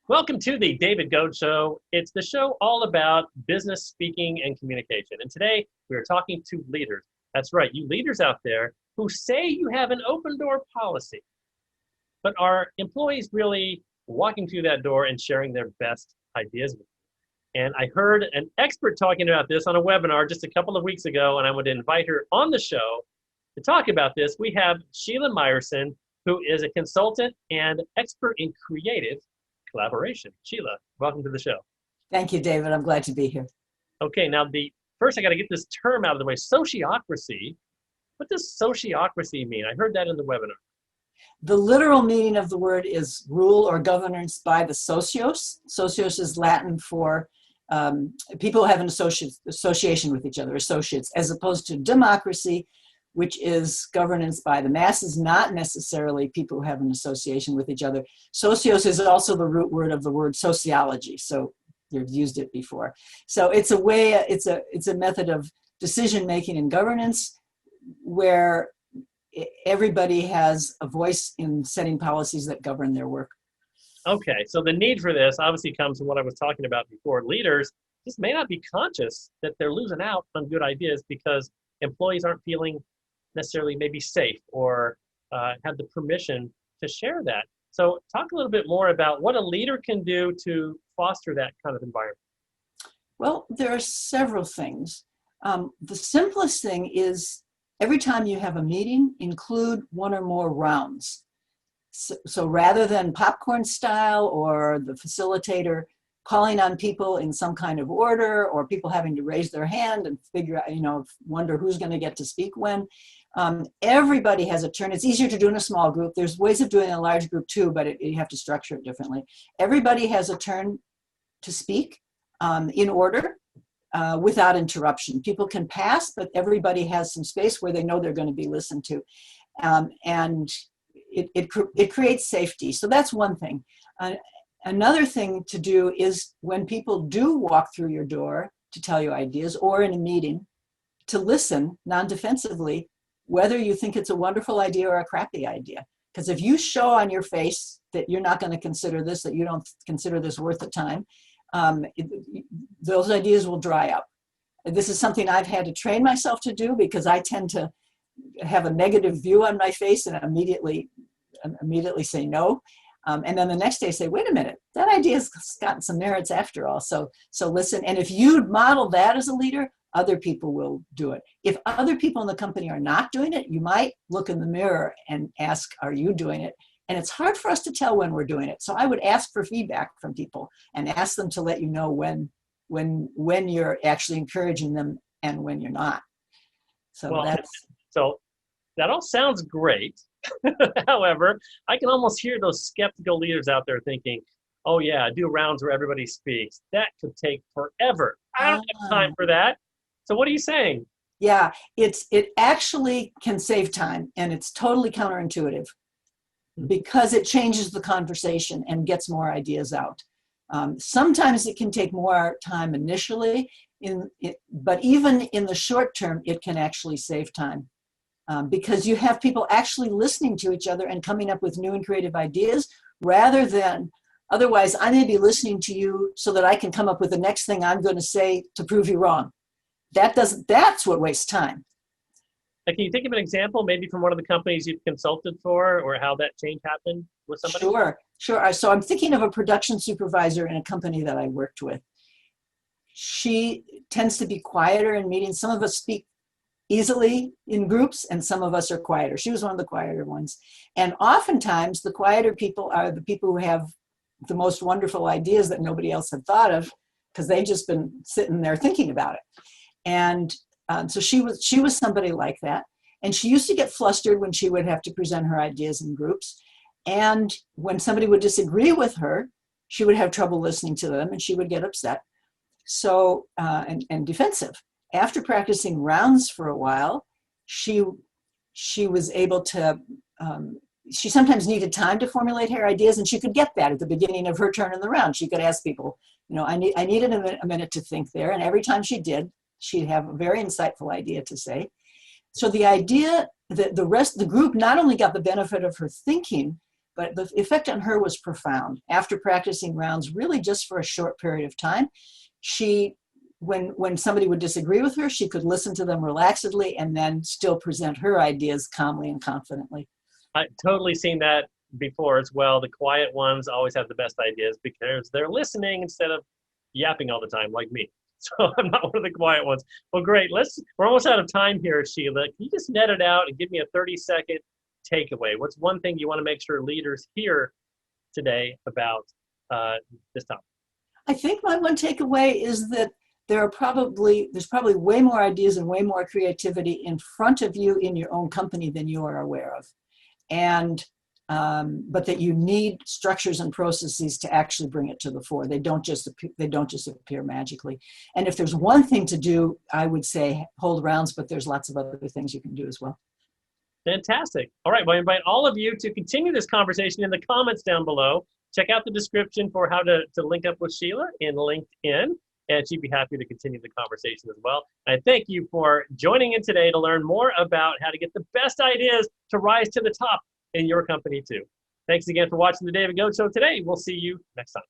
Welcome to the David Goad Show. It's the show all about business speaking and communication. And today we are talking to leaders. That's right, you leaders out there who say you have an open door policy, but are employees really walking through that door and sharing their best ideas with you? And I heard an expert talking about this on a webinar just a couple of weeks ago, and I would invite her on the show to talk about this. We have Sheella Mierson, who is a consultant and expert in creative collaboration. Sheella, welcome to the show. Thank you, David. I'm glad to be here. Okay, now first I got to get this term out of the way. Sociocracy. What does sociocracy mean? I heard that in the webinar. The literal meaning of the word is rule or governance by the socios. Socios is Latin for people who have an association with each other, associates, as opposed to democracy, which is governance by the masses, not necessarily people who have an association with each other. Socios is also the root word of the word sociology, so you've used it before. So it's a way, it's a method of decision-making and governance where everybody has a voice in setting policies that govern their work. Okay, so the need for this obviously comes from what I was talking about before. Leaders just may not be conscious that they're losing out on good ideas because employees aren't feeling necessarily maybe safe or have the permission to share that. So talk a little bit more about what a leader can do to foster that kind of environment. Well, there are several things. The simplest thing is every time you have a meeting, include one or more rounds. So rather than popcorn style or the facilitator calling on people in some kind of order or people having to raise their hand and figure out, wonder who's going to get to speak when. Everybody has a turn. It's easier to do in a small group. There's ways of doing it in a large group too, but you have to structure it differently. Everybody has a turn to speak in order without interruption. People can pass, but everybody has some space where they know they're going to be listened to. And it creates safety. So that's one thing. Another thing to do is when people do walk through your door to tell you ideas or in a meeting, to listen non-defensively, whether you think it's a wonderful idea or a crappy idea. Because if you show on your face that you're not going to consider this, that you don't consider this worth the time, those ideas will dry up. This is something I've had to train myself to do because I tend to have a negative view on my face and immediately say no. And then the next day say, wait a minute, that idea's got some merits after all. So listen, and if you model that as a leader, other people will do it. If other people in the company are not doing it, you might look in the mirror and ask, are you doing it? And it's hard for us to tell when we're doing it. So I would ask for feedback from people and ask them to let you know when you're actually encouraging them and when you're not. So that all sounds great. However, I can almost hear those skeptical leaders out there thinking, oh yeah, do rounds where everybody speaks. That could take forever. I don't have time for that. So what are you saying? Yeah, it actually can save time, and it's totally counterintuitive because it changes the conversation and gets more ideas out. Sometimes it can take more time initially, but even in the short term, it can actually save time. Because you have people actually listening to each other and coming up with new and creative ideas rather than, otherwise I may be listening to you so that I can come up with the next thing I'm going to say to prove you wrong. That's what wastes time. Can you think of an example, maybe from one of the companies you've consulted for, or how that change happened with somebody? Sure. So I'm thinking of a production supervisor in a company that I worked with. She tends to be quieter in meetings. Some of us speak easily in groups, and some of us are quieter. She was one of the quieter ones. And oftentimes, the quieter people are the people who have the most wonderful ideas that nobody else had thought of because they've just been sitting there thinking about it. And so she was somebody like that. And she used to get flustered when she would have to present her ideas in groups. And when somebody would disagree with her, she would have trouble listening to them and she would get upset. So, and defensive. After practicing rounds for a while, she was able to, she sometimes needed time to formulate her ideas, and she could get that at the beginning of her turn in the round. She could ask people, I needed a minute to think there, and every time she did, she'd have a very insightful idea to say. So the idea that the rest of the group not only got the benefit of her thinking, but the effect on her was profound. After practicing rounds really just for a short period of time, when somebody would disagree with her, she could listen to them relaxedly and then still present her ideas calmly and confidently. I've totally seen that before as well. The quiet ones always have the best ideas because they're listening instead of yapping all the time like me. So I'm not one of the quiet ones. Well, great. We're almost out of time here, Sheella. Can you just net it out and give me a 30-second takeaway? What's one thing you want to make sure leaders hear today about this topic? I think my one takeaway is that there's probably way more ideas and way more creativity in front of you in your own company than you are aware of. And but that you need structures and processes to actually bring it to the fore. They don't just appear magically. And if there's one thing to do, I would say hold rounds, but there's lots of other things you can do as well. Fantastic. All right, well, I invite all of you to continue this conversation in the comments down below. Check out the description for how to link up with Sheella in LinkedIn, and she'd be happy to continue the conversation as well. I thank you for joining in today to learn more about how to get the best ideas to rise to the top in your company too. Thanks again for watching the David Goad Show today. We'll see you next time.